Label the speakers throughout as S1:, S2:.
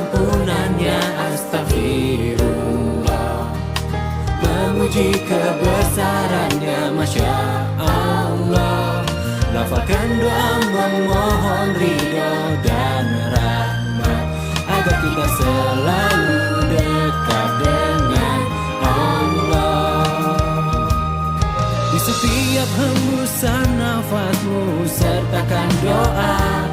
S1: ampunannya, astagfirullah. Memuji kebesarannya, Masya Allah. Lafalkan doa memohon ridho dan rahmat, agar kita selalu dekat dengan Allah. Di setiap hembusan nafasmu sertakan doa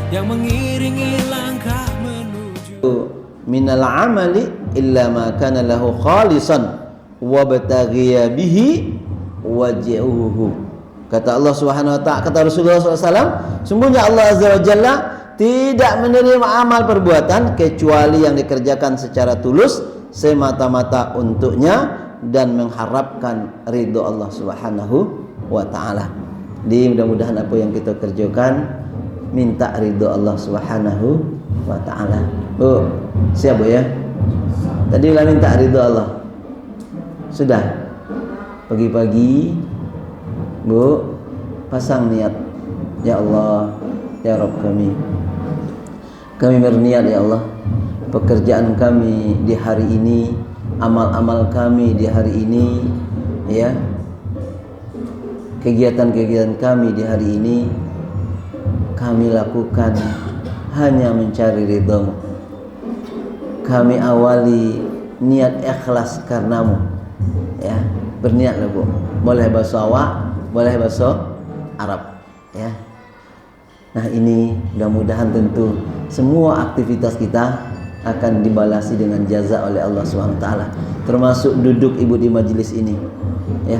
S1: yang mengiringi langkah menuju.
S2: Minal amali illa ma kana lahu khalisan wabtaghiya bihi wajhuhu. Kata Allah Subhanahu wa ta'ala, kata Rasulullah SAW, sungguhnya Allah Azza wa Jalla tidak menerima amal perbuatan kecuali yang dikerjakan secara tulus semata-mata untuknya dan mengharapkan ridho Allah Subhanahu wa ta'ala. Jadi mudah-mudahan apa yang kita kerjakan minta ridho Allah Subhanahu wa ta'ala. Bu, siap Bu ya? Tadi lah minta ridho Allah. Sudah? Pagi-pagi Bu, pasang niat. Ya Allah, ya Rabb kami berniat ya Allah, pekerjaan kami di hari ini, amal-amal kami di hari ini, ya, kegiatan-kegiatan kami di hari ini kami lakukan hanya mencari ridho-Mu. Kami awali niat ikhlas karenamu, ya, berniatlah Bu. Boleh bahasa awak, boleh bahasa Arab, ya. Nah ini mudah-mudahan tentu semua aktivitas kita akan dibalasi dengan jaza oleh Allah SWT, termasuk duduk ibu di majelis ini, ya.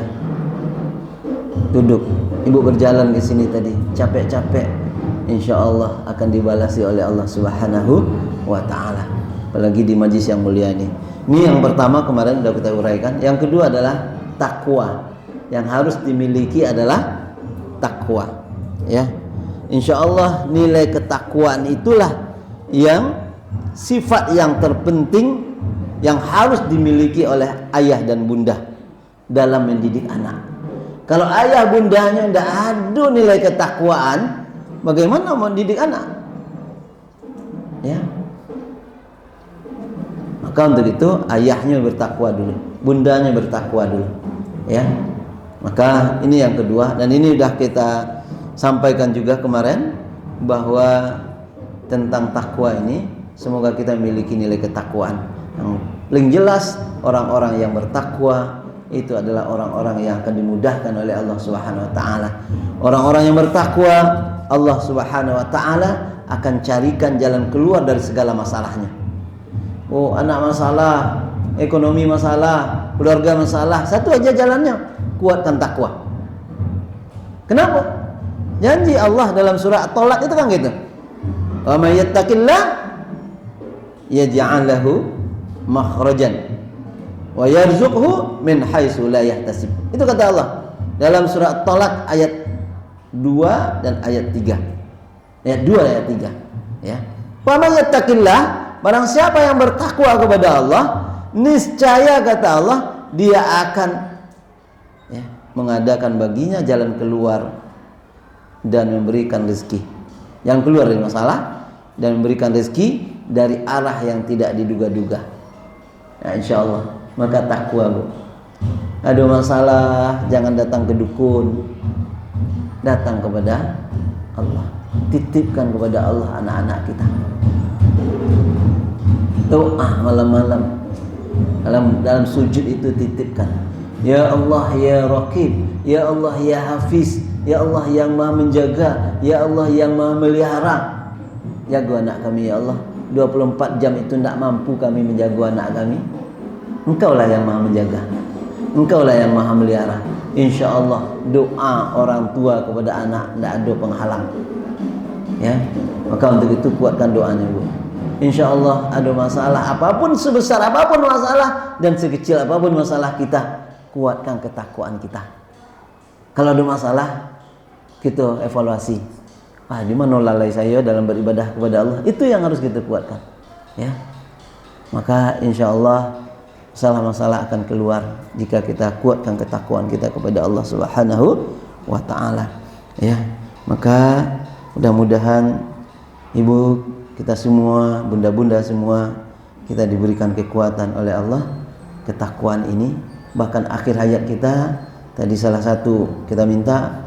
S2: Duduk, ibu berjalan ke sini tadi capek-capek, insya Allah akan dibalasi oleh Allah Subhanahu wa ta'ala, apalagi di majelis yang mulia ini. Ini yang pertama kemarin sudah kita uraikan. Yang kedua adalah takwa. Yang harus dimiliki adalah takwa, ya. Insya Allah nilai ketakwaan itulah yang sifat yang terpenting yang harus dimiliki oleh ayah dan bunda dalam mendidik anak. Kalau ayah bundanya tidak ada nilai ketakwaan, bagaimana mendidik anak? Ya. Maka untuk itu ayahnya bertakwa dulu, bundanya bertakwa dulu, ya. Maka ini yang kedua, dan ini sudah kita sampaikan juga kemarin bahwa tentang takwa ini semoga kita memiliki nilai ketakwaan. Yang paling jelas orang-orang yang bertakwa itu adalah orang-orang yang akan dimudahkan oleh Allah Subhanahu wa ta'ala. Orang-orang yang bertakwa, Allah Subhanahu wa ta'ala akan carikan jalan keluar dari segala masalahnya. Oh, anak masalah, ekonomi masalah, keluarga masalah, satu aja jalannya, kuatkan takwa. Kenapa? Janji Allah dalam surah At-Talaq itu kan gitu. Wa may yattaqillah yaj'al lahu makhrajan wa yarzuqhu min haitsu la yahtasib. Itu kata Allah dalam surah At-Talaq ayat 2 dan ayat 3. Ayat 2 dan ayat 3, ya. Wa may yattaqillah, barang siapa yang bertakwa kepada Allah, niscaya kata Allah dia akan, ya, mengadakan baginya jalan keluar dan memberikan rezeki yang keluar dari masalah dan memberikan rezeki dari arah yang tidak diduga-duga. Ya, insya Allah. Maka takwa Bu. Ada masalah jangan datang ke dukun, datang kepada Allah. Titipkan kepada Allah anak-anak kita. Doa malam-malam dalam sujud itu titipkan. Ya Allah ya Raqib, ya Allah ya Hafiz, ya Allah yang Maha menjaga, ya Allah yang Maha melihara. Jaga anak kami ya Allah. 24 jam itu tidak mampu kami menjaga anak kami. Engkaulah yang Maha menjaga, Engkaulah yang Maha melihara. Insya Allah doa orang tua kepada anak tidak ada penghalang, ya. Maka untuk itu kuatkan doanya Bu. Insya Allah ada masalah apapun, sebesar apapun masalah dan sekecil apapun masalah kita, kuatkan ketakwaan kita. Kalau ada masalah, kita evaluasi. Di mana lalai saya dalam beribadah kepada Allah? Itu yang harus kita kuatkan, ya. Maka insya Allah masalah-masalah akan keluar jika kita kuatkan ketakwaan kita kepada Allah Subhanahu wa ta'ala, ya. Maka mudah-mudahan Ibu kita semua, bunda-bunda semua, kita diberikan kekuatan oleh Allah, ketakwaan ini. Bahkan akhir hayat kita, tadi salah satu kita minta,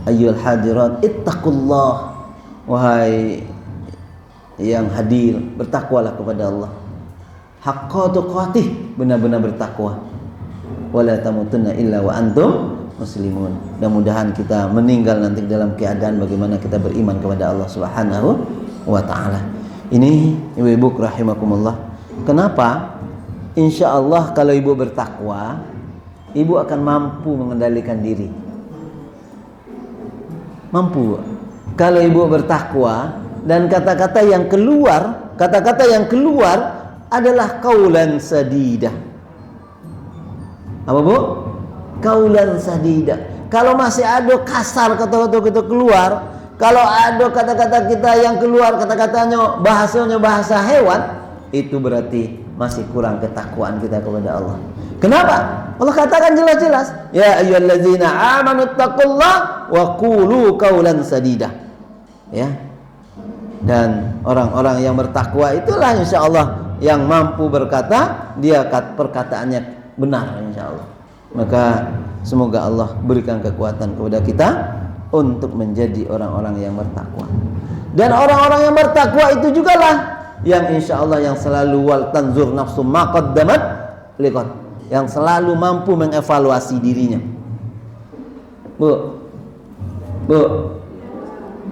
S2: ayyul hadirat ittaqullah, wahai yang hadir, bertakwalah kepada Allah haqqa tuqatih, benar-benar bertakwa. Wala tamutunna illa wa antum muslimun. Mudah-mudahan kita meninggal nanti dalam keadaan bagaimana kita beriman kepada Allah Subhanahu wa taala. Ini ibu-ibu rahimakumullah. Kenapa? Insya Allah kalau ibu bertakwa, ibu akan mampu mengendalikan diri. Mampu. Kalau ibu bertakwa dan kata-kata yang keluar adalah qaulan sadidah. Apa bu? Qaulan sadidah. Kalau masih ada kasar kata-kata kita keluar, kalau ada kata-kata kita yang keluar, kata-katanya bahasanya bahasa hewan, itu berarti masih kurang ketakwaan kita kepada Allah. Kenapa? Allah katakan jelas-jelas, ya ayyuhallazina amanu taqullaha wa qulu qaulan sadida. Ya. Dan orang-orang yang bertakwa itulah insyaallah yang mampu berkata, dia perkataannya benar insyaallah. Maka semoga Allah berikan kekuatan kepada kita untuk menjadi orang-orang yang bertakwa. Dan orang-orang yang bertakwa itu jugalah yang insyaallah yang selalu wal tanzur nafsu ma qaddamat liqad, yang selalu mampu mengevaluasi dirinya. Bu,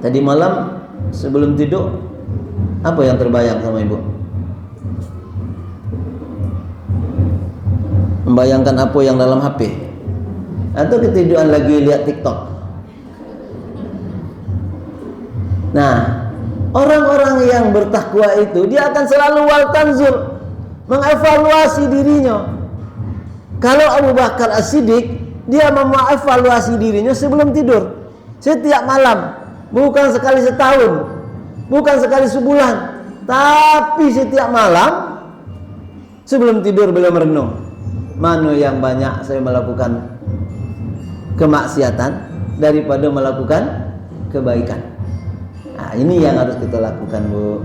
S2: tadi malam sebelum tidur apa yang terbayang sama ibu? Membayangkan apa yang dalam HP? Atau ketiduran lagi lihat TikTok? Nah, orang-orang yang bertakwa itu dia akan selalu wal tanzur, mengevaluasi dirinya. Kalau Abu Bakar As-Siddiq, dia mengevaluasi dirinya sebelum tidur, setiap malam, bukan sekali setahun, bukan sekali sebulan, tapi setiap malam sebelum tidur beliau merenung, mana yang banyak saya melakukan kemaksiatan daripada melakukan kebaikan. Nah, ini yang harus kita lakukan, Bu.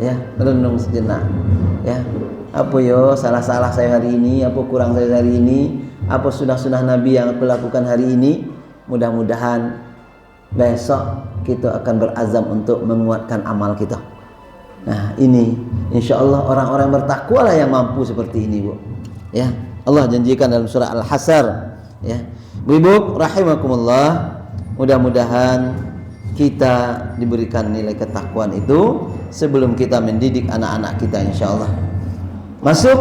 S2: Ya, renung sejenak. Ya, apa yo salah-salah saya hari ini, apa kurang saya hari ini, apa sunah-sunah Nabi yang aku lakukan hari ini. Mudah-mudahan besok kita akan berazam untuk menguatkan amal kita. Nah, ini insyaallah orang-orang bertakwa lah yang mampu seperti ini, Bu. Ya, Allah janjikan dalam surah Al-Hasr, ya. Ibu rahimakumullah, mudah-mudahan kita diberikan nilai ketakwaan itu sebelum kita mendidik anak-anak kita insyaallah. Masuk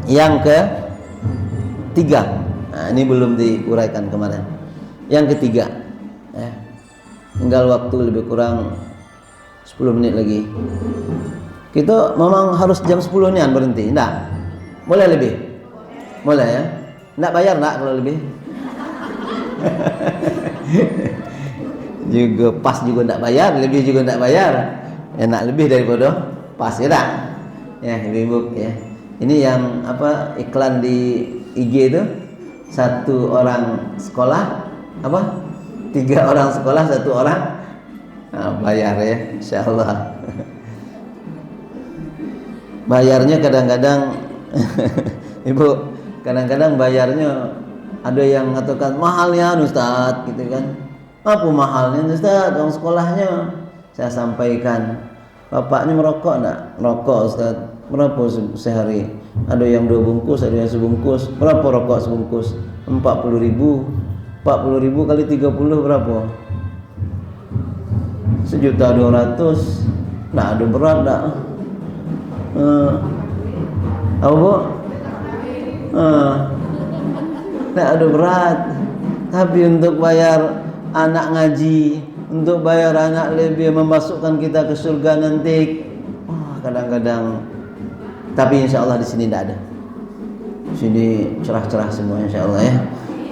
S2: yang ketiga. Nah, ini belum diuraikan kemarin. Yang ketiga, ya. Tinggal waktu lebih kurang 10 menit lagi. Kita memang harus jam 10 nian berhenti. Enggak? Boleh lebih? Boleh ya? Enggak bayar enggak kalau lebih? Juga pas juga enggak bayar, lebih juga enggak bayar. Enak lebih daripada pas ya tak? Ya, ibu-ibu ya. Ini yang apa iklan di IG itu, 1 orang sekolah apa? 3 orang sekolah 1 orang bayar ya, insyaallah. Bayarnya kadang-kadang ibu, kadang-kadang bayarnya ada yang mengatakan mahalnya Ustaz gitu kan. Apa mahalnya Ustaz? Orang sekolahnya. Saya sampaikan, bapaknya merokok enggak? Merokok Ustaz. Berapa sehari? Ada yang 2 bungkus, ada yang sebungkus. Berapa rokok sebungkus? 40.000. 40.000 kali 30 berapa? 1.200.000. Nah, ada berat tak? Apa bu? Nah, ada berat. Tapi untuk bayar anak ngaji, untuk bayar anak lebih memasukkan kita ke surga nanti, kadang-kadang. Tapi insya Allah di sini tidak ada. Di sini cerah-cerah semua insya Allah ya.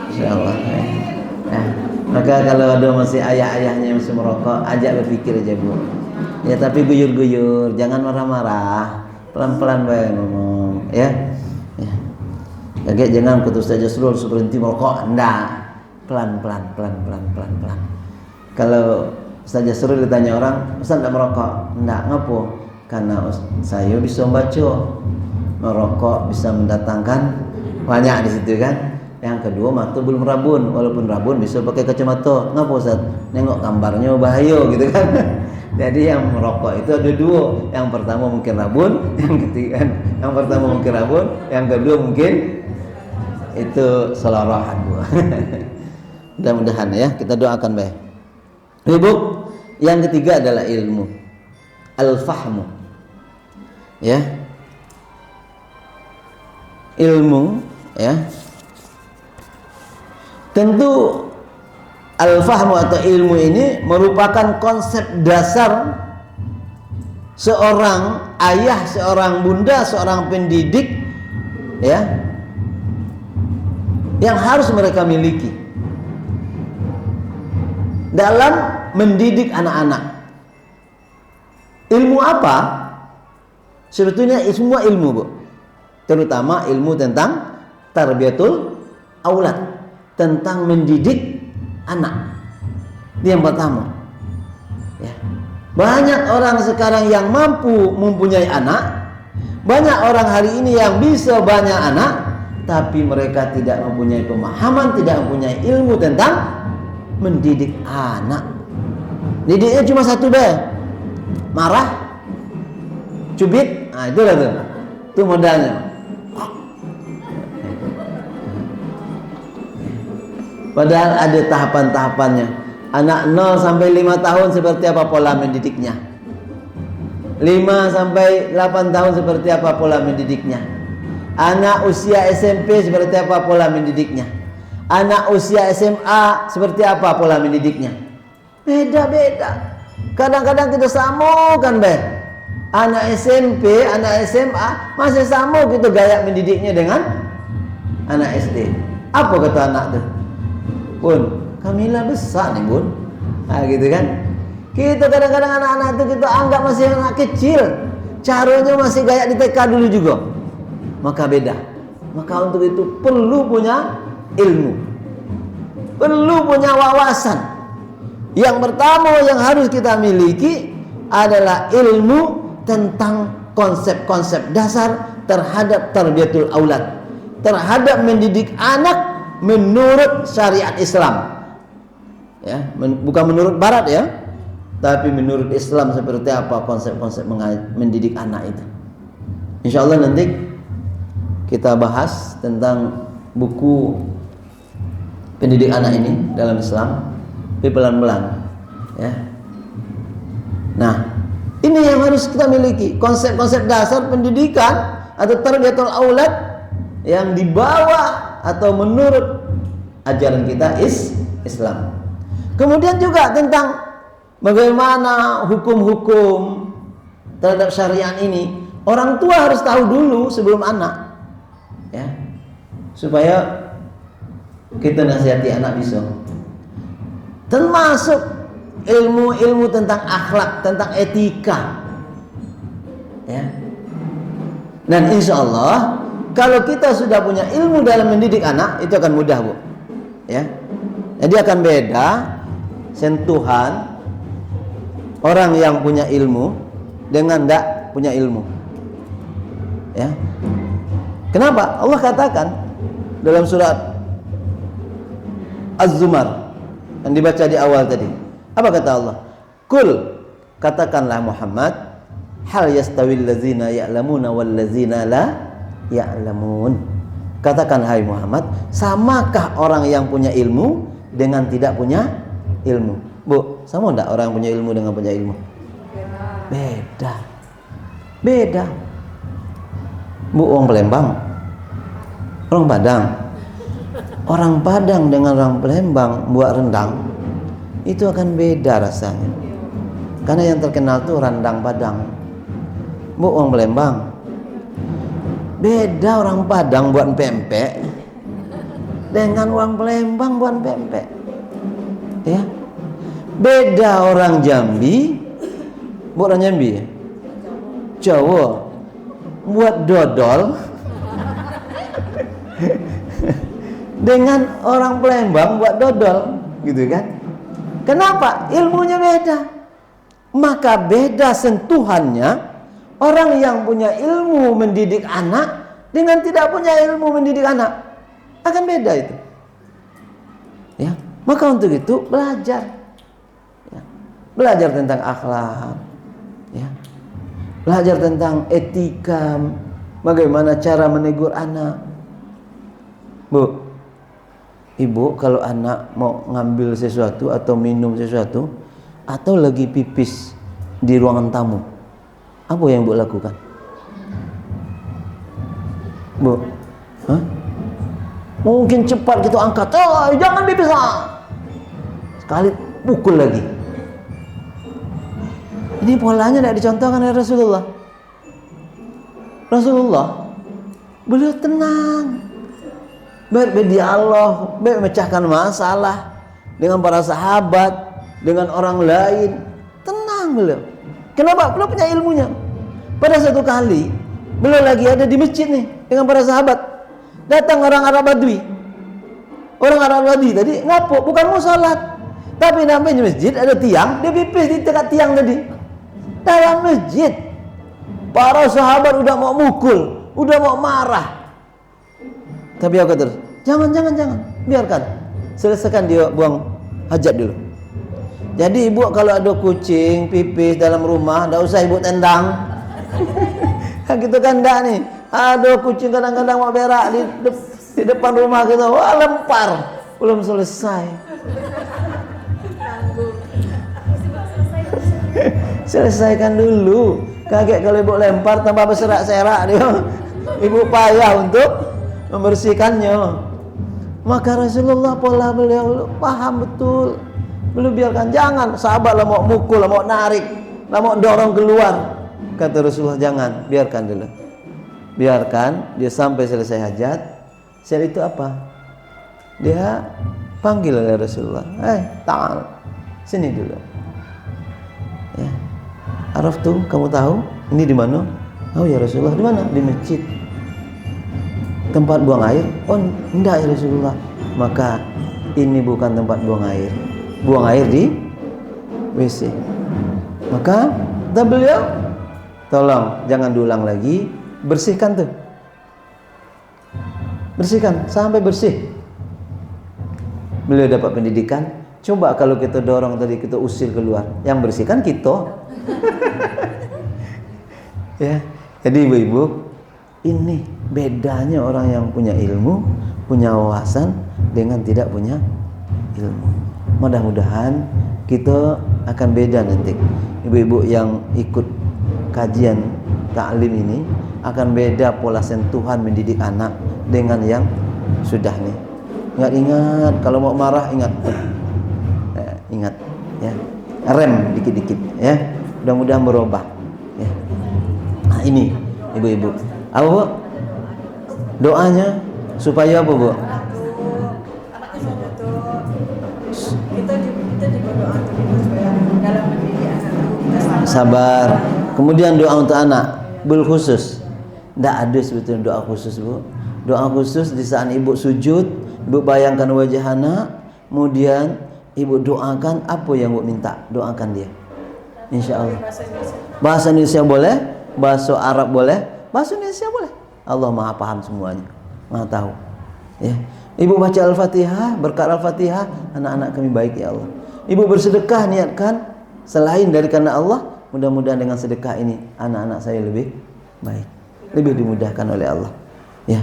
S2: Insya Allah. Ya. Maka kalau ada masih ayah-ayahnya yang masih merokok, ajak berpikir aja bu. Ya tapi guyur-guyur, jangan marah-marah, pelan-pelan baik ngomong, ya. Ya. Kaget jangan putus saja seluruh berhenti merokok, enggak. Pelan-pelan. Kalau Ustaz Jasrul ditanya orang, Ustaz enggak merokok? Enggak, ngapo? Karena saya bisa baca. Merokok bisa mendatangkan banyak di situ kan. Yang kedua, mata belum rabun, walaupun rabun bisa pakai kacamata. Ngapa Ustaz? Nengok gambarnya bahaya gitu kan. Jadi yang merokok itu ada dua. Yang pertama mungkin rabun, yang pertama mungkin rabun, yang kedua mungkin itu selarahan Bu. Mudah-mudahan ya, kita doakan baik. Ibu, yang ketiga adalah ilmu. Al-fahmu. Ya. Ilmu, ya. Tentu al-fahmu atau ilmu ini merupakan konsep dasar seorang ayah, seorang bunda, seorang pendidik, ya, yang harus mereka miliki dalam mendidik anak-anak. Ilmu apa? Sebetulnya semua ilmu, Bu. Terutama ilmu tentang tarbiyatul aulad, tentang mendidik anak. Ini yang pertama. Ya. Banyak orang sekarang yang mampu mempunyai anak, banyak orang hari ini yang bisa banyak anak, tapi mereka tidak mempunyai pemahaman, tidak mempunyai ilmu tentang mendidik anak. Didiknya cuma satu deh, marah, cubit, nah itu lah tuh, itu modalnya. Padahal ada tahapan-tahapannya. Anak 0 sampai 5 tahun seperti apa pola mendidiknya? 5 sampai 8 tahun seperti apa pola mendidiknya? Anak usia SMP seperti apa pola mendidiknya? Anak usia SMA seperti apa pola mendidiknya? Beda-beda. Kadang-kadang kita samakan, Beh. Anak SMP, anak SMA masih sama gitu gaya mendidiknya dengan anak SD. Apa kata anak tuh? Bun, Kamila besar nih Bun. Nah gitu kan. Kita kadang-kadang anak-anak itu kita anggap masih anak kecil, caranya masih gaya di TK dulu juga. Maka beda. Maka untuk itu perlu punya ilmu, perlu punya wawasan. Yang pertama yang harus kita miliki adalah ilmu tentang konsep-konsep dasar terhadap tarbiyatul aulad, terhadap mendidik anak menurut syariat Islam, ya, bukan menurut Barat ya, tapi menurut Islam seperti apa konsep-konsep mendidik anak itu. Insya Allah nanti kita bahas tentang buku pendidik anak ini dalam Islam, tapi pelan-pelan, ya. Nah, ini yang harus kita miliki, konsep-konsep dasar pendidikan atau tarbiyatul aulad yang dibawa atau menurut ajaran kita Islam. Kemudian juga tentang bagaimana hukum-hukum terhadap syariat ini. Orang tua harus tahu dulu sebelum anak, ya, supaya kita nasihati anak bisa. Termasuk ilmu-ilmu tentang akhlak, tentang etika, ya. Dan insya Allah kalau kita sudah punya ilmu dalam mendidik anak, itu akan mudah, Bu. Ya. Jadi akan beda sentuhan orang yang punya ilmu dengan tidak punya ilmu. Ya. Kenapa? Allah katakan dalam surat Az-Zumar yang dibaca di awal tadi. Apa kata Allah? Kul, katakanlah Muhammad, hal yastawil ladzina ya'lamuna wal ladzina la ya'lamun. Katakan hai Muhammad, samakah orang yang punya ilmu dengan tidak punya ilmu? Bu, sama enggak orang yang punya ilmu dengan punya ilmu? Beda. Beda. Bu, orang Palembang, orang Padang. Orang Padang dengan orang Palembang buat rendang itu akan beda rasanya. Karena yang terkenal tuh rendang Padang. Bu, orang Palembang, beda orang Padang buat pempek dengan orang Palembang buat pempek, ya. Beda orang Jambi, buat orang Jambi, ya? Jawa buat dodol dengan orang Palembang buat dodol, gitu kan? Kenapa? Ilmunya beda. Maka beda sentuhannya orang yang punya ilmu mendidik anak dengan tidak punya ilmu mendidik anak. Akan beda itu. Ya, maka untuk itu belajar. Ya. Belajar tentang akhlak. Ya. Belajar tentang etika, bagaimana cara menegur anak. Bu, ibu kalau anak mau ngambil sesuatu atau minum sesuatu atau lagi pipis di ruangan tamu, apa yang ibu lakukan? Bu, hah? Mungkin cepat gitu angkat, oh, jangan pipis lah. Sekali pukul lagi. Ini polanya tidak dicontohkan oleh Rasulullah. Rasulullah beliau tenang, berdialog, memecahkan masalah dengan para sahabat, dengan orang lain, tenang beliau. Kenapa? Beliau punya ilmunya. Pada satu kali beliau lagi ada di masjid nih dengan para sahabat, datang orang Arab Badui. Orang Arab Badui tadi ngapuk, bukan mau sholat, tapi namanya masjid ada tiang, dia pipis di dekat tiang tadi. Dalam masjid, para sahabat udah mau mukul, udah mau marah. Tapi aku terus, jangan, biarkan. Selesaikan dia buang hajat dulu. Jadi ibu kalau ada kucing pipis dalam rumah, enggak usah ibu tendang. Gitu kan enggak nih. Ada kucing kadang-kadang mau berak di depan rumah kita, wah lempar, belum selesai. Selesaikan dulu. Kaget kalau ibu lempar tambah berserak-serak dia. Ibu payah untuk membersihkannya. Maka Rasulullah pola beliau paham betul. Beliau biarkan, jangan sahabat lah mau mukul, lah mau narik, lah mau dorong keluar. Kata Rasulullah, jangan, biarkan dulu. Biarkan dia sampai selesai hajat. Setelah itu apa? Dia panggil oleh Rasulullah. Tangan, sini dulu. Ya. Araf tuh, kamu tahu ini di mana? Oh ya Rasulullah, di mana? Di masjid. Tempat buang air? Oh enggak ya Rasulullah. Maka ini bukan tempat buang air. Buang air di WC. Maka kata beliau, tolong jangan diulang lagi, bersihkan tuh. Bersihkan sampai bersih. Beliau dapat pendidikan. Coba kalau kita dorong tadi, kita usir keluar, yang bersihkan kita. Ya, jadi ibu-ibu, ini bedanya orang yang punya ilmu, punya wawasan dengan tidak punya ilmu. Mudah-mudahan kita akan beda nanti. Ibu-ibu yang ikut kajian taklim ini akan beda pola sentuhan mendidik anak dengan yang sudah nih. Ingat-ingat kalau mau marah, ingat ya, rem dikit-dikit ya, mudah-mudahan berubah ya. Nah ini ibu-ibu, apa bu? Doanya supaya apa bu?
S3: Kita juga doa supaya dalam mendidik anak
S2: sabar. Kemudian doa untuk anak bil khusus. Tidak ada sebetulnya doa khusus bu. Doa khusus di saat ibu sujud, ibu bayangkan wajah anak, kemudian ibu doakan apa yang ibu minta, doakan dia. Insya Allah. Bahasa Indonesia boleh, bahasa Arab boleh, bahasa Indonesia boleh. Allah Maha paham semuanya, Maha tahu. Ya. Ibu baca Al-Fatihah, berkat Al-Fatihah, anak-anak kami baik ya Allah. Ibu bersedekah, niatkan selain dari karena Allah, mudah-mudahan dengan sedekah ini anak-anak saya lebih baik, lebih dimudahkan oleh Allah. Ya.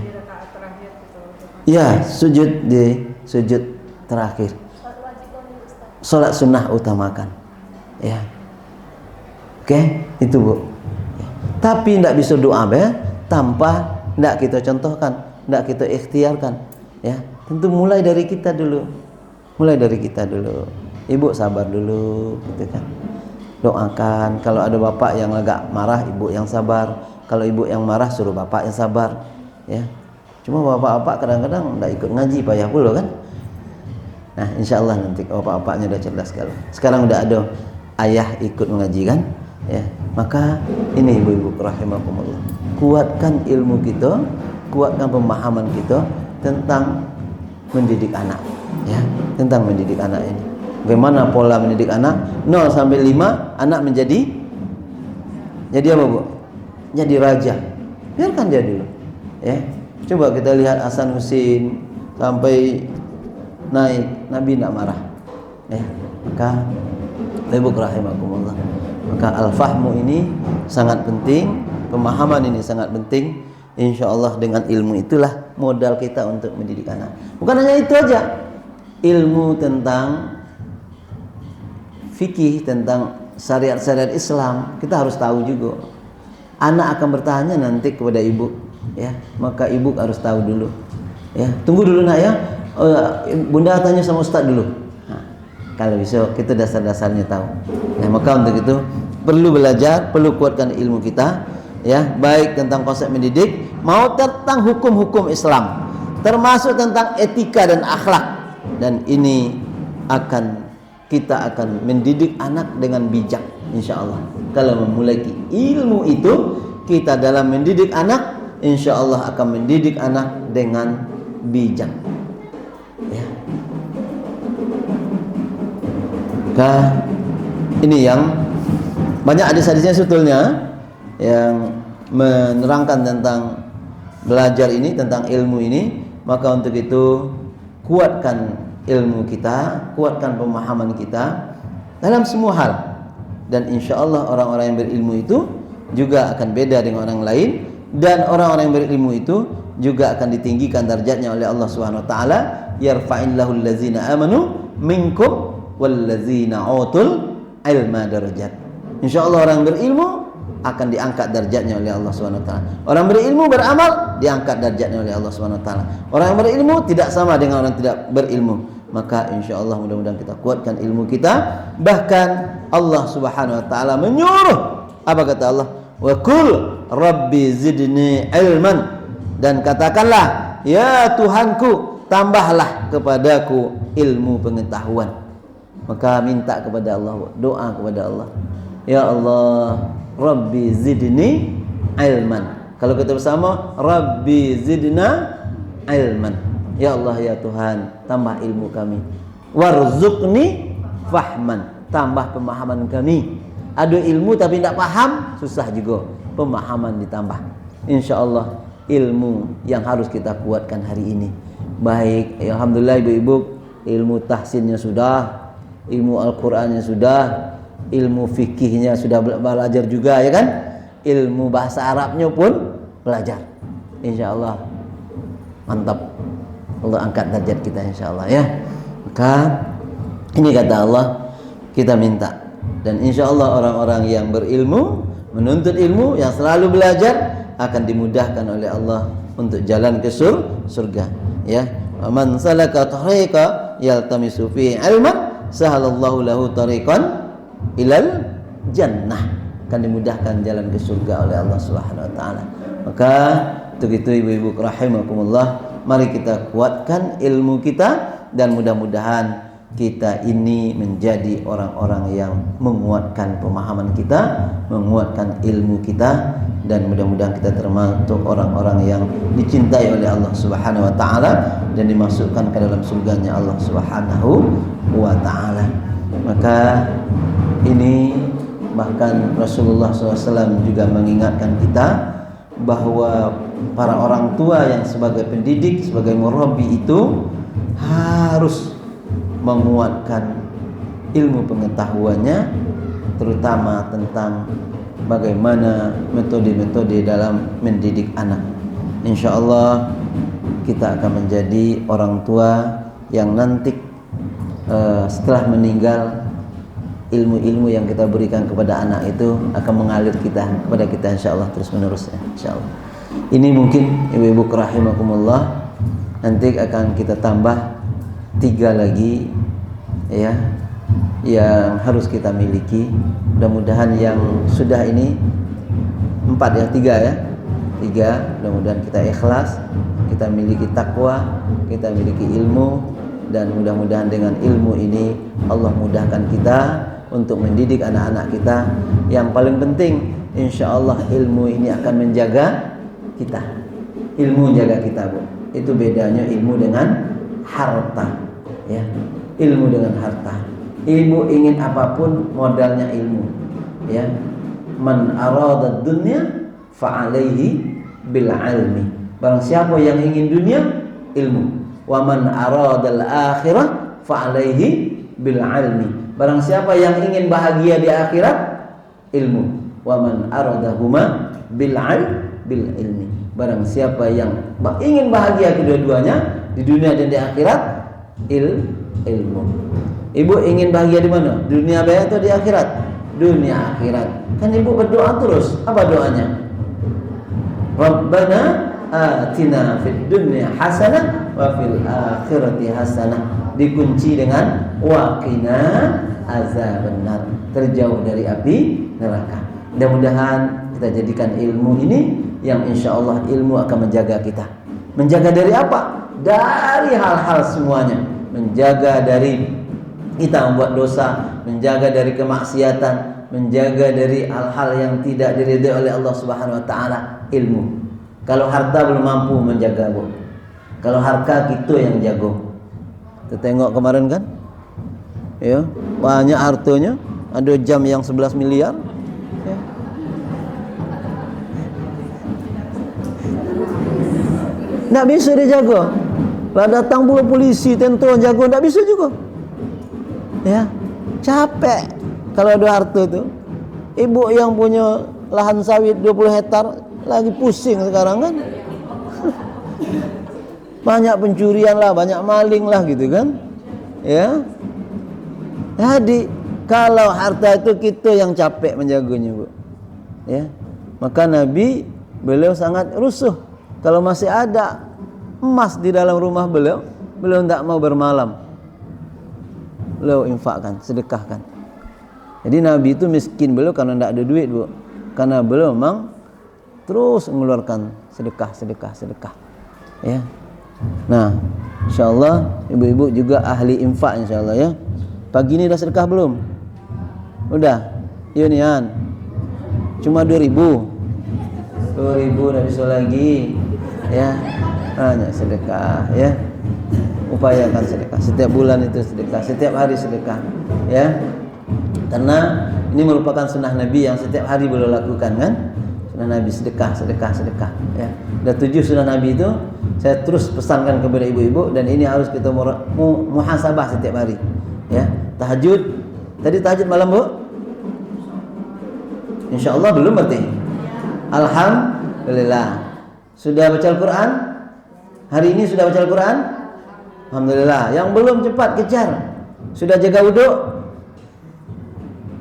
S2: Ya, sujud di sujud terakhir. Salat sunnah utamakan. Ya. Oke, itu bu. Ya. Tapi tidak bisa doa ya, tanpa tidak kita contohkan, tidak kita ikhtiarkan. Ya, tentu mulai dari kita dulu. Mulai dari kita dulu. Ibu sabar dulu, gitu kan. Doakan. Kalau ada bapak yang agak marah, ibu yang sabar. Kalau ibu yang marah, suruh bapak yang sabar. Ya. Cuma bapak-bapak kadang-kadang tidak ikut ngaji, payah pula kan. Nah, insya Allah nanti bapak-bapaknya udah cerdas kalau. Sekarang udah ada ayah ikut mengaji kan, ya. Maka ini ibu-ibu rahimakumullah, kuatkan ilmu kita, kuatkan pemahaman kita tentang mendidik anak, ya, tentang mendidik anak ini. Bagaimana pola mendidik anak? 0 sampai 5 anak menjadi apa, Bu? Jadi raja. Biarkan dia dulu. Ya. Coba kita lihat Hasan Husin sampai naik, Nabi tidak marah. Ya. Maka Ibu rahimakumullah. Maka al-fahmu ini sangat penting, pemahaman ini sangat penting. Insyaallah dengan ilmu itulah modal kita untuk mendidik anak. Bukan hanya itu aja. Ilmu tentang fikih, tentang syariat-syariat Islam kita harus tahu juga. Anak akan bertanya nanti kepada ibu, ya, maka ibu harus tahu dulu. Ya, tunggu dulu nak ya. Bunda tanya sama ustaz dulu. Nah, kalau bisa kita dasar-dasarnya tahu. Nah, maka untuk itu perlu belajar, perlu kuatkan ilmu kita, ya, baik tentang konsep mendidik, mau tentang hukum-hukum Islam, termasuk tentang etika dan akhlak. Dan ini kita akan mendidik anak dengan bijak, insyaallah. Kalau memiliki ilmu itu, kita dalam mendidik anak, insyaallah akan mendidik anak dengan bijak. Ya. Maka ini yang banyak hadis-hadisnya sebetulnya yang menerangkan tentang belajar ini, tentang ilmu ini. Maka untuk itu kuatkan ilmu kita, kuatkan pemahaman kita dalam semua hal. Dan insyaallah orang-orang yang berilmu itu juga akan beda dengan orang lain, dan orang-orang yang berilmu itu juga akan ditinggikan derajatnya oleh Allah Subhanahu wa taala. Yarfa'illahu allazina amanu minkum wallazina utul ilma darajat. Insyaallah orang berilmu akan diangkat derajatnya oleh Allah Subhanahu wa taala. Orang berilmu beramal diangkat derajatnya oleh Allah Subhanahu wa taala. Orang yang berilmu tidak sama dengan orang tidak berilmu. Maka insyaallah mudah-mudahan kita kuatkan ilmu kita. Bahkan Allah Subhanahu wa taala menyuruh, apa kata Allah? Wa qul rabbi zidni ilman, dan katakanlah, ya Tuhanku, tambahlah kepadaku ilmu pengetahuan. Maka minta kepada Allah, doa kepada Allah, ya Allah, Rabbi zidni ilman. Kalau kita bersama, Rabbi zidna ilman. Ya Allah, ya Tuhan, tambah ilmu kami. Warzuqni fahman, tambah pemahaman kami. Ada ilmu tapi tidak paham, susah juga. Pemahaman ditambah. InsyaAllah ilmu yang harus kita kuatkan hari ini. Baik, alhamdulillah ibu-ibu, ilmu tahsinnya sudah, ilmu Al-Qur'annya sudah, ilmu fikihnya sudah belajar juga, ya kan? Ilmu bahasa Arabnya pun belajar. InsyaAllah mantap. Allah angkat derajat kita insyaallah, ya. Maka ini kata Allah, kita minta, dan insyaallah orang-orang yang berilmu, menuntut ilmu, yang selalu belajar akan dimudahkan oleh Allah untuk jalan ke surga, ya. Man salaka tariqa yaltamisu fihi ilman sahalallahu lahu tariqan ilal jannah, akan dimudahkan jalan ke surga oleh Allah Subhanahu wa taala. Maka untuk itu ibu-ibu rahimakumullah, mari kita kuatkan ilmu kita, dan mudah-mudahan kita ini menjadi orang-orang yang menguatkan pemahaman kita, menguatkan ilmu kita, dan mudah-mudahan kita termasuk orang-orang yang dicintai oleh Allah Subhanahu wa taala dan dimasukkan ke dalam surganya Allah Subhanahu wa taala. Maka ini bahkan Rasulullah SAW juga mengingatkan kita bahwa para orang tua yang sebagai pendidik, sebagai murabbi itu harus menguatkan ilmu pengetahuannya, terutama tentang bagaimana metode-metode dalam mendidik anak. InsyaAllah kita akan menjadi orang tua yang nanti setelah meninggal, ilmu-ilmu yang kita berikan kepada anak itu akan mengalir kepada kita insyaallah terus menerus, insyaallah. Ini mungkin ibu-ibu rahimakumullah, nanti akan kita tambah 3 lagi, ya, yang harus kita miliki. Mudah-mudahan yang sudah ini 4 ya, 3 ya, 3. Mudah-mudahan kita ikhlas, kita miliki takwa, kita miliki ilmu, dan mudah-mudahan dengan ilmu ini Allah mudahkan kita untuk mendidik anak-anak kita. Yang paling penting, insyaallah ilmu ini akan menjaga kita. Ilmu jaga kita, Bu. Itu bedanya ilmu dengan harta, ya. Ilmu dengan harta. Ibu ingin apapun modalnya ilmu. Ya. Man arada dunya fa'alaihi bil ilmi. Barang siapa yang ingin dunia, ilmu. Wa man aradal akhirah fa'alaihi bil ilmi. Barang siapa yang ingin bahagia di akhirat, ilmu. Wa man aradahuma bil ilmi. Barang siapa yang ingin bahagia kedua-duanya di dunia dan di akhirat, ilmu. Ibu ingin bahagia di mana? Dunia baik atau di akhirat? Dunia akhirat. Kan ibu berdoa terus. Apa doanya? Rabbana atina fid dunya hasanah wa fil akhirati hasanah. Dikunci dengan wa qina azabannar. Terjauh dari api neraka. Mudah-mudahan kita jadikan ilmu ini yang insya Allah ilmu akan menjaga kita. Menjaga dari apa? Dari hal-hal semuanya. Menjaga dari kita membuat dosa, menjaga dari kemaksiatan, menjaga dari hal-hal yang tidak diridhai oleh Allah Subhanahu wa taala. Ilmu. Kalau harta belum mampu menjaga, Bu. Kalau harta kita yang jago. Kita tengok kemarin kan? Ya, banyak hartanya, ada jam yang 11 miliar. Ya. Nggak bisa dia jaga. Lah datang pula polisi, tentu jago, nggak bisa juga. Ya, capek kalau ada harta tu. Ibu yang punya lahan sawit 20 hektar lagi pusing sekarang kan. Banyak pencurian lah, banyak maling lah gitu kan. Ya. Jadi kalau harta itu kita yang capek menjaganya, Bu. Ya. Maka Nabi beliau sangat rusuh kalau masih ada emas di dalam rumah beliau tidak mau bermalam. Beliau infakkan, sedekahkan. Jadi Nabi itu miskin beliau karena tidak ada duit, Bu. Karena beliau memang terus mengeluarkan sedekah. Ya. Nah, insyaallah ibu-ibu juga ahli infak insyaallah ya. Pagi ini dah sedekah belum? Udah. Iya nian. Cuma 2.000. 2.000 dah bisa lagi. Ya. Hanya sedekah ya. Upayakan sedekah. Setiap bulan itu sedekah, setiap hari sedekah. Ya. Karena ini merupakan sunnah Nabi yang setiap hari beliau lakukan kan? Sunnah Nabi sedekah ya. Dan 7 sunnah Nabi itu saya terus pesankan kepada ibu-ibu dan ini harus kita muhasabah setiap hari. Ya, tahajud. Tadi tahajud malam, Bu? Insyaallah belum berarti. Alhamdulillah. Sudah baca Al-Qur'an? Hari ini sudah baca Al-Qur'an? Alhamdulillah. Yang belum cepat kejar. Sudah jaga wuduk?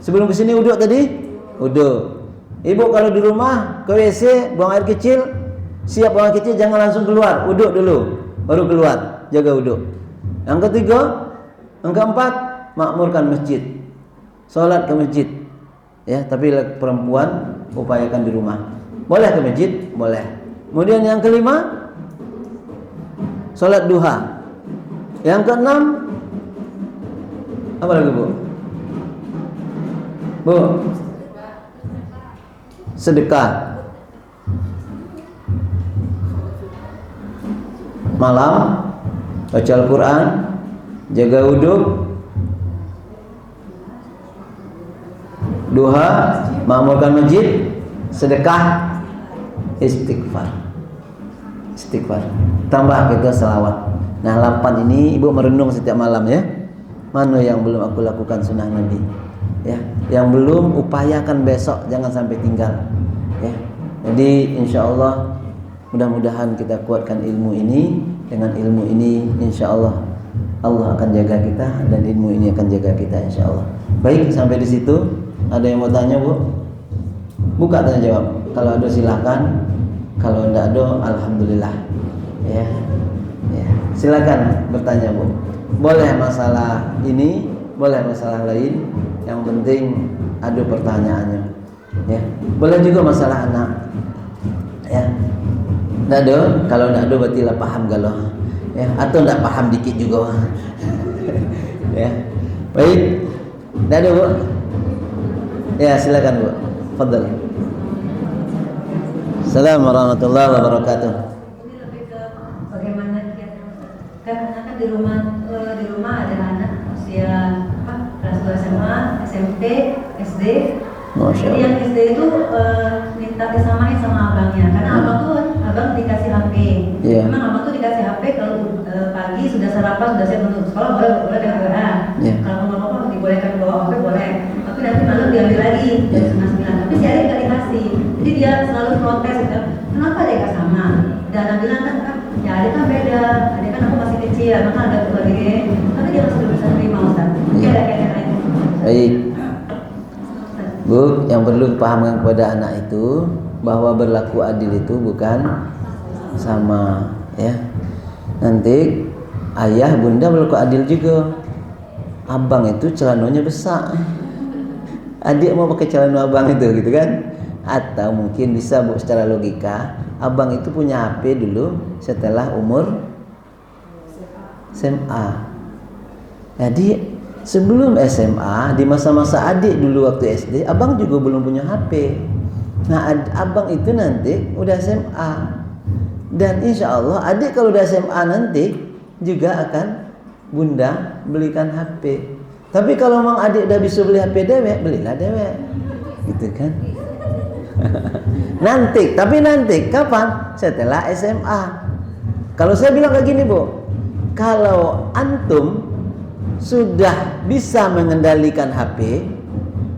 S2: Sebelum kesini wuduk tadi? Wuduk. Ibu kalau di rumah ke WC buang air kecil, siap buang air kecil jangan langsung keluar, wuduk dulu, baru keluar, jaga wuduk. Yang ketiga, yang keempat, makmurkan masjid, sholat ke masjid. Ya, tapi perempuan upayakan di rumah. Boleh ke masjid, boleh. Kemudian yang kelima, sholat duha. Yang keenam, apa lagi, Bu? Bu, sedekah. Malam baca Al-Quran, jaga wudhu, duha, makmurkan masjid, sedekah, istighfar. Tambah kita selawat. Nah, 8 ini ibu merenung setiap malam ya. Mana yang belum aku lakukan sunnah Nabi? Ya, yang belum upayakan besok jangan sampai tinggal. Ya. Jadi insyaallah mudah-mudahan kita kuatkan ilmu ini. Dengan ilmu ini insyaallah Allah akan jaga kita dan ilmu ini akan jaga kita insyaallah. Baik, sampai di situ. Ada yang mau tanya, Bu? Buka tanya jawab. Kalau ada silakan. Kalau tidak ada alhamdulillah. Ya. Ya. Silakan bertanya, Bu. Boleh masalah ini, boleh masalah lain. Yang penting ada pertanyaannya. Ya. Boleh juga masalah anak. Ya. Tidak ada, kalau tidak ada berarti lah paham galau. Ya. Atau tidak paham dikit juga. Ya. Baik. Tidak ada, Bu? Ya, silakan, Bu. Fadhal. Assalamualaikum warahmatullahi wabarakatuh.
S4: Ini lebih ke bagaimana kita kan di rumah ada anak usia kelas
S2: Masya
S4: Jadi
S2: Allah.
S4: yang SD itu minta disamain sama abangnya, karena abang dikasih HP.
S2: Iya.
S4: Memang abang tuh dikasih HP kalau pagi sudah sarapan, sudah siap untuk sekolah, boleh dengan WA.
S2: Iya.
S4: Kalau mau dibolehkan bawa HP boleh, tapi nanti malam diambil lagi jam
S2: Iya.
S4: 9. Tapi si adik nggak dikasih, jadi dia selalu protes gitu. Kenapa adik nggak sama? Dan Nabi bilang kan, ya adik kan beda, adik kan aku masih kecil, anak kan ada keluarga, tapi dia masih belum bisa menerima Ustaz. Dia
S2: Iya.
S4: ada kayak lain.
S2: Baik. Bu, yang perlu pahamkan kepada anak itu bahwa berlaku adil itu bukan sama, ya. Nanti ayah bunda berlaku adil juga. Abang itu celananya besar, adik mau pakai celana abang itu, gitu kan? Atau mungkin bisa Bu secara logika, abang itu punya HP dulu setelah umur SMA. Jadi sebelum SMA, di masa-masa adik dulu waktu SD, abang juga belum punya HP. Nah, abang itu nanti udah SMA. Dan insya Allah adik kalau udah SMA nanti juga akan bunda belikan HP. Tapi kalau memang adik udah bisa beli HP dewek, belilah dewek. Gitu kan? Tapi nanti kapan? Setelah SMA. Kalau saya bilang kayak gini, Bu. Kalau antum sudah bisa mengendalikan HP,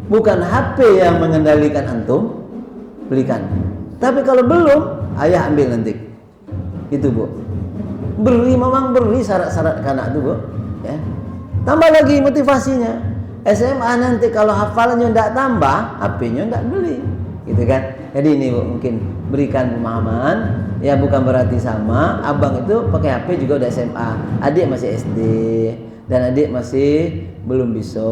S2: bukan HP yang mengendalikan antum, belikan. Tapi kalau belum, ayah ambil nanti. Itu, Bu. Memang beri syarat-syarat anak itu, Bu. Ya. Tambah lagi motivasinya. SMA nanti kalau hafalannya tidak tambah, HP-nya tidak beli. Gitu kan? Jadi ini, Bu, mungkin berikan pemahaman. Ya, bukan berarti sama. Abang itu pakai HP juga udah SMA. Adik masih SD. Dan adik masih belum bisa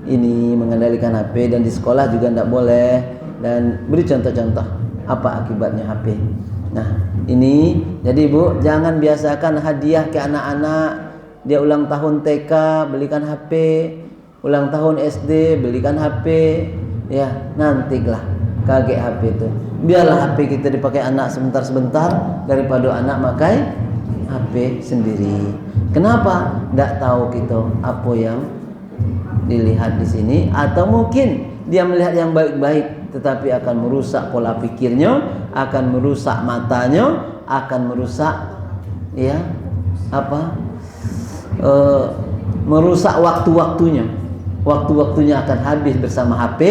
S2: ini mengendalikan HP, dan di sekolah juga tidak boleh. Dan beri contoh-contoh apa akibatnya HP. Nah, ini jadi Bu, jangan biasakan hadiah ke anak-anak. Dia ulang tahun TK, belikan HP. Ulang tahun SD, belikan HP. Ya, nantilah kaget HP itu. Biarlah HP kita dipakai anak sebentar-sebentar daripada anak pakai HP sendiri. Kenapa? Tidak tahu kita apa yang dilihat di sini, atau mungkin dia melihat yang baik-baik tetapi akan merusak pola pikirnya, akan merusak matanya, akan merusak merusak waktu-waktunya. Waktu-waktunya akan habis bersama HP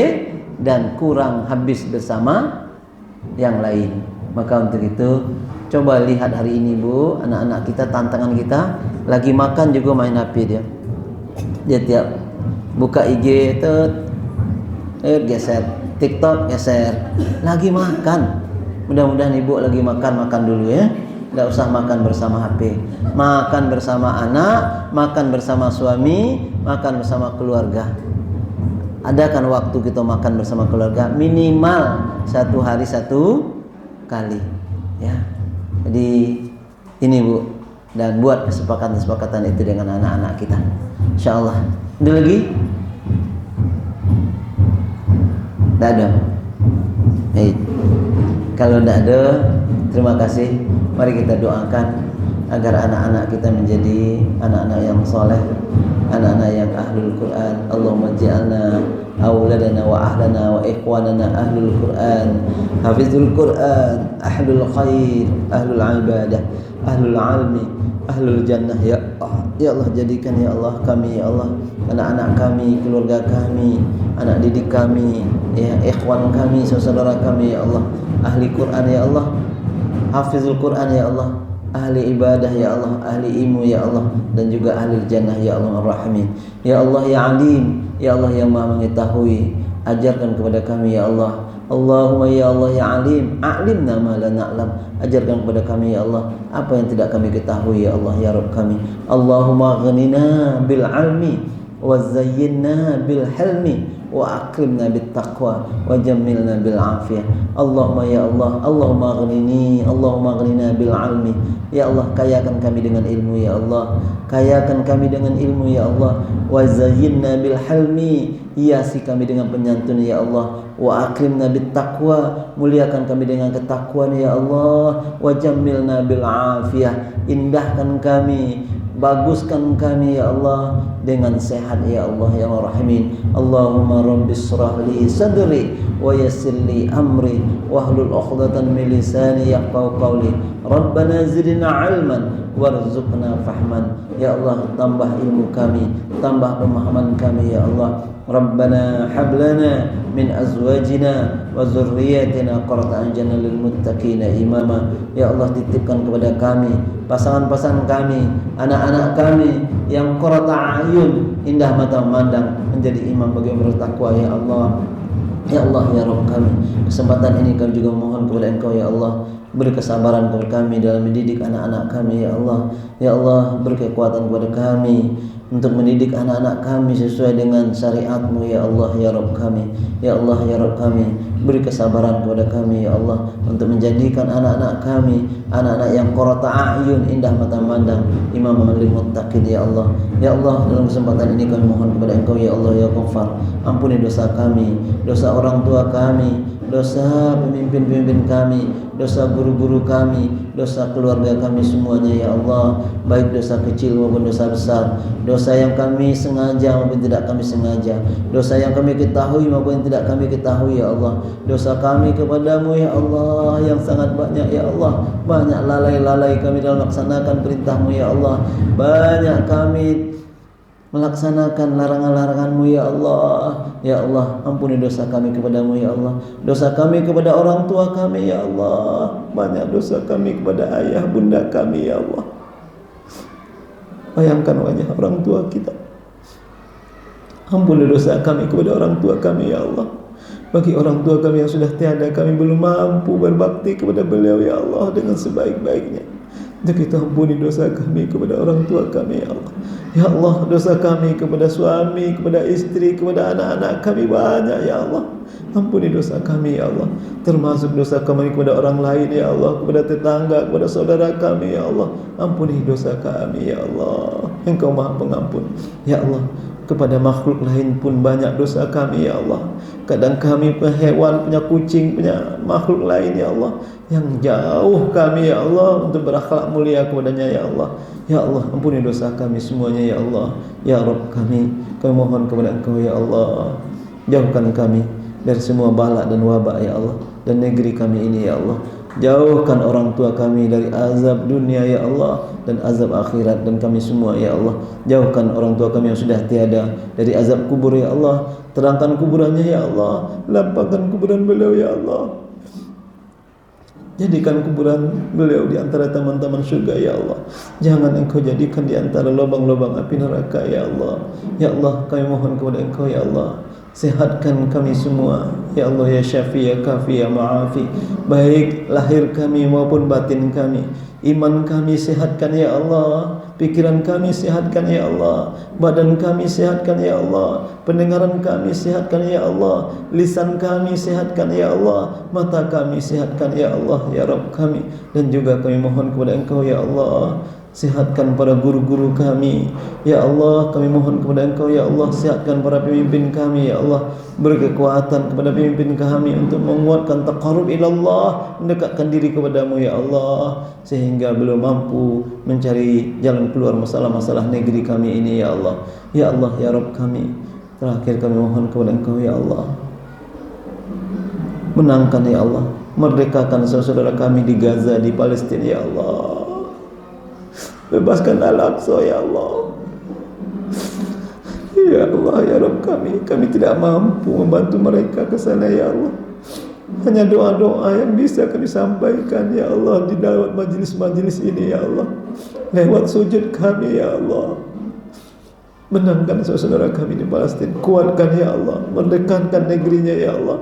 S2: dan kurang habis bersama yang lain. Maka untuk itu coba lihat hari ini, Bu, anak-anak kita, tantangan kita, lagi makan juga main HP dia. Dia tiap buka IG geser, TikTok geser, lagi makan. Mudah-mudahan Ibu lagi makan dulu ya. Tidak usah makan bersama HP. Makan bersama anak, makan bersama suami, makan bersama keluarga. Adakan waktu kita makan bersama keluarga minimal 1 hari 1 kali, ya. Jadi ini, Bu, dan buat kesepakatan itu dengan anak-anak kita. Insyaallah. Ada lagi? Tidak ada. Baik. Kalau tidak ada, terima kasih. Mari kita doakan agar anak-anak kita menjadi anak-anak yang soleh, anak-anak yang ahlul Quran. Allahumma ja'alna awladana wa ahlana wa ikhwanana ahlul Quran, hafizul Quran, ahlul khair, ahlul ibadah, ahlul almi, ahlul jannah. Ya Allah, ya Allah, jadikan ya Allah kami, ya Allah, anak-anak kami, keluarga kami, anak didik kami, ya ikhwan kami, saudara kami, ya Allah, ahli Quran, ya Allah, hafizul Quran, ya Allah, ahli ibadah, ya Allah, ahli ilmu, ya Allah, dan juga ahli jannah, ya Allah ar-rahimin. Ya Allah ya alim, ya Allah yang maha mengetahui, ajarkan kepada kami, ya Allah. Allahumma ya Allah ya alim, a'limna ma la na'lam. Ajarkan kepada kami, ya Allah, apa yang tidak kami ketahui, ya Allah ya Rabb kami. Allahumma ghnina bil ilmi wa zayyinna bil hilmi wa akrimna bit taqwa wa jammilna bil afiyah. Allahumma ya Allah, Allahumma ghnina bil ilmi. Ya Allah, kayakan kami dengan ilmu, ya Allah. Kayakan kami dengan ilmu, ya Allah. Wa zayyinna bil hilmi. hiasi kami dengan penyantun ya Allah. Wa akrimna bit taqwa, muliakan kami dengan ketakwaan ya Allah. Wa jammilna bil afiyah, indahkan kami, baguskan kami ya Allah dengan sehat ya Allah ya Rahimin. Allahumma rabbis shrah li sadri wa yassir li amri wahlul 'uqdatam min lisani yafqahu qawli. Rabbana zidna 'ilman warzuqna fahman. Ya Allah, tambah ilmu kami, tambah pemahaman kami ya Allah. Rabbana hablana min azwajina wa zurriyyatina qurrata a'yunin lil muttaqina imama. Ya Allah, titipkan kepada kami pasangan-pasangan kami, anak-anak kami yang qurrata a'yun, indah mata memandang, menjadi imam bagi yang bertakwa ya Allah. Ya Allah ya Rabb kami, kesempatan ini kami juga mohon kepada Engkau ya Allah, beri kesabaran kepada kami dalam mendidik anak-anak kami ya Allah. Ya Allah, beri kekuatan kepada kami untuk mendidik anak-anak kami sesuai dengan syariat-Mu ya Allah ya Rabb kami. Ya Allah ya Rabb kami, beri kesabaran kepada kami ya Allah untuk menjadikan anak-anak kami anak-anak yang qurrata a'yun, indah mata memandang, imam lil muttaqin ya Allah. Ya Allah, dalam kesempatan ini kami mohon kepada Engkau ya Allah ya Ghaffar, ampuni dosa kami, dosa orang tua kami, dosa pemimpin-pemimpin kami, dosa guru-guru kami, dosa keluarga kami semuanya ya Allah, baik dosa kecil maupun dosa besar, dosa yang kami sengaja maupun tidak kami sengaja, dosa yang kami ketahui maupun yang tidak kami ketahui ya Allah, dosa kami kepadamu ya Allah yang sangat banyak ya Allah. Banyak lalai-lalai kami dalam melaksanakan perintah-Mu ya Allah, banyak kami melaksanakan larangan-larangan-Mu ya Allah. Ya Allah, ampuni dosa kami kepadamu ya Allah, dosa kami kepada orang tua kami ya Allah, banyak dosa kami kepada ayah bunda kami ya Allah. Bayangkan wajah orang tua kita, ampuni dosa kami kepada orang tua kami ya Allah. Bagi orang tua kami yang sudah tiada, kami belum mampu berbakti kepada beliau ya Allah dengan sebaik-baiknya. Untuk itu ampuni dosa kami kepada orang tua kami ya Allah. Ya Allah, dosa kami kepada suami, kepada istri, kepada anak-anak kami banyak ya Allah. Ampuni dosa kami ya Allah, termasuk dosa kami kepada orang lain ya Allah, kepada tetangga, kepada saudara kami ya Allah. Ampuni dosa kami ya Allah, Engkau Maha Pengampun ya Allah. Kepada makhluk lain pun banyak dosa kami ya Allah. Kadang kami punya hewan, punya kucing, punya makhluk lain ya Allah, yang jauh kami ya Allah untuk berakhlak mulia kepadanya ya Allah. Ya Allah, ampuni dosa kami semuanya ya Allah. Ya Rabb kami mohon kepada Engkau ya Allah, jauhkan kami dari semua bala dan wabak ya Allah, dan negeri kami ini ya Allah. Jauhkan orang tua kami dari azab dunia ya Allah dan azab akhirat, dan kami semua ya Allah. Jauhkan orang tua kami yang sudah tiada dari azab kubur ya Allah. Terangkan kuburannya ya Allah, lapangkan kuburan beliau ya Allah. Jadikan kuburan beliau di antara taman-taman surga ya Allah. Jangan Engkau jadikan di antara lubang-lubang api neraka ya Allah. Ya Allah, kami mohon kepada Engkau ya Allah, sehatkan kami semua ya Allah ya Syafi ya Kafi ya Ma'afi, baik lahir kami maupun batin kami. Iman kami sehatkan ya Allah, pikiran kami sehatkan ya Allah, badan kami sehatkan ya Allah, pendengaran kami sehatkan ya Allah, lisan kami sehatkan ya Allah, mata kami sehatkan ya Allah ya Rabb kami. Dan juga kami mohon kepada Engkau ya Allah, sehatkan para guru-guru kami ya Allah. Kami mohon kepada Engkau ya Allah, sehatkan para pemimpin kami ya Allah. Beri kekuatan kepada pemimpin kami untuk menguatkan taqarrub ilallah, mendekatkan diri kepadamu ya Allah, sehingga belum mampu mencari jalan keluar masalah-masalah negeri kami ini ya Allah. Ya Allah ya Rabb kami, terakhir kami mohon kepada Engkau ya Allah, menangkan ya Allah, merdekakan saudara kami di Gaza, di Palestina ya Allah. Bebaskan Al-Aqsa ya Allah. Ya Allah ya Rabb kami tidak mampu membantu mereka ke sana ya Allah. Hanya doa-doa yang bisa kami sampaikan ya Allah di dalam majlis-majlis ini ya Allah, lewat sujud kami ya Allah. Menangkan saudara kami di Palestina, kuatkan ya Allah, merdekakan negerinya ya Allah.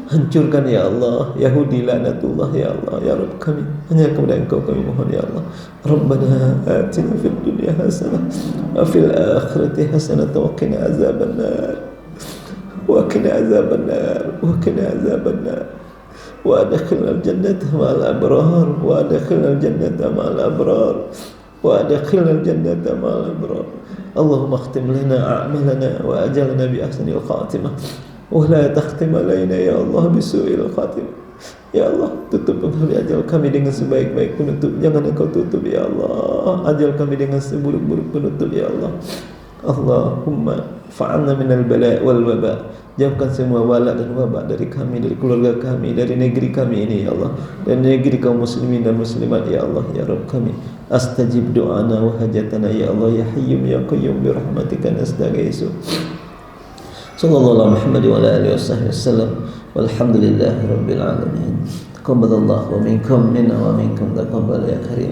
S2: Hancurkan ya Allah Yahudi laknatullah ya Allah ya Rabb kami. Hanya kepada Engkau kami mohon ya Allah. Rabbana atina fid dunya hasanah wa fil akhirati hasanah wa qina azabannar wa qina azabannar wa qina azabannar wa adkhilna al-jannata ma'al abrar wa adkhilna al-jannata ma'al abrar wa adkhilna al-jannata ma'al abrar.
S5: Allahumma akhtim lana a'malana wa ajalna bi ahsanil khatimah wa la takhtim alaina ya Allah bisu'il khatimah. Ya Allah, tutup kami ajal kami dengan sebaik-baik penutup. Jangan Engkau tutup ya Allah ajal kami dengan seburuk-buruk penutup ya Allah. Allahumma fa'anna minal bala' wal waba. Jauhkan semua bala dan wabak dari kami, dari keluarga kami, dari negeri kami ini ya Allah, dan negeri kaum muslimin dan muslimat ya Allah ya Rabb kami. Astajib do'ana wa hajatana ya Allah ya Hayyum ya Qayyum bi rahmatika nastaghiitsu. Sallallahu alaihi Muhammad wa ala alihi wasallam. Walhamdulillahi rabbil alamin. Taqabbalallahu wa minkum minna wa minkum taqabbal ya karim.